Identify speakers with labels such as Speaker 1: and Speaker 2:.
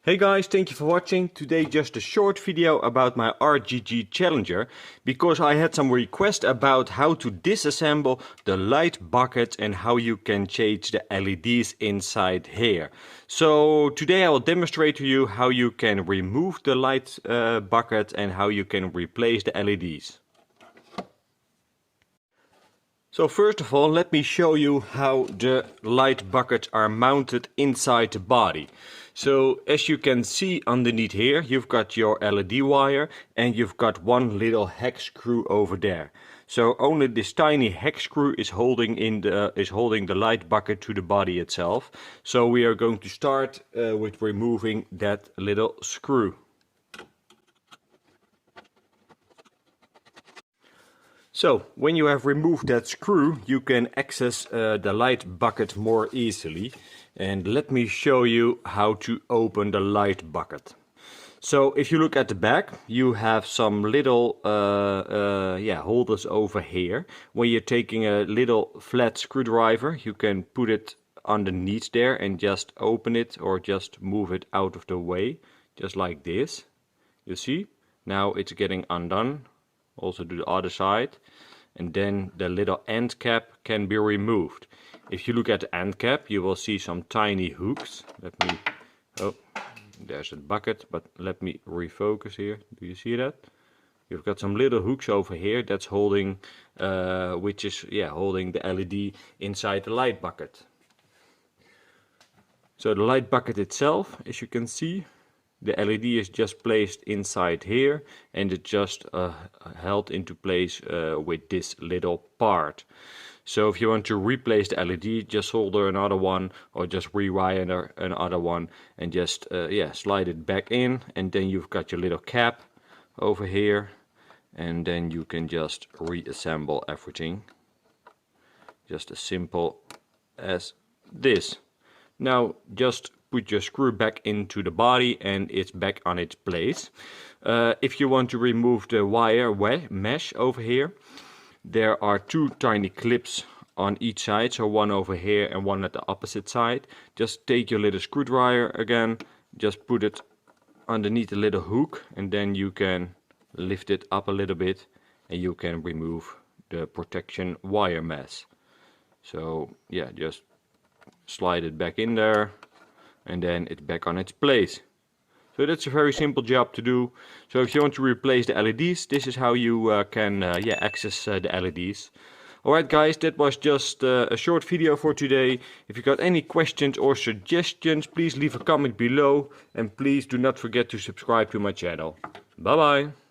Speaker 1: Hey guys, thank you for watching. Today just a short video about my RGT Challenger, because I had some requests about how to disassemble the light bucket and how you can change the LEDs inside here. So today I will demonstrate to you how you can remove the light bucket and how you can replace the LEDs. So first of all, let me show you how the light buckets are mounted inside the body. So as you can see underneath here, you've got your LED wire and you've got one little hex screw over there. So only this tiny hex screw is holding the light bucket to the body itself. So we are going to start with removing that little screw. So, when you have removed that screw, you can access the light bucket more easily. And let me show you how to open the light bucket. So, if you look at the back, you have some little holders over here. When you're taking a little flat screwdriver, you can put it underneath there and just open it or just move it out of the way, just like this. You see? Now it's getting undone. Also to the other side, and then the little end cap can be removed. If you look at the end cap, you will see some tiny hooks. There's a bucket, but let me refocus here. Do you see that? You've got some little hooks over here that's holding, holding the LED inside the light bucket. So the light bucket itself, as you can see, the LED is just placed inside here, and it's just held into place with this little part. So if you want to replace the LED, just solder another one or just rewire another one and just slide it back in, and then you've got your little cap over here, and then you can just reassemble everything. Just as simple as this. Now just put your screw back into the body and it's back on its place. If you want to remove the wire mesh over here, there are two tiny clips on each side, so one over here and one at the opposite side. Just take your little screwdriver again, just put it underneath the little hook, and then you can lift it up a little bit and you can remove the protection wire mesh. So yeah, just slide it back in there, and then it's back on its place. So that's a very simple job to do. So if you want to replace the LEDs, this is how you can access the LEDs. Alright guys, that was just a short video for today. If you got any questions or suggestions, please leave a comment below, and please do not forget to subscribe to my channel. Bye bye!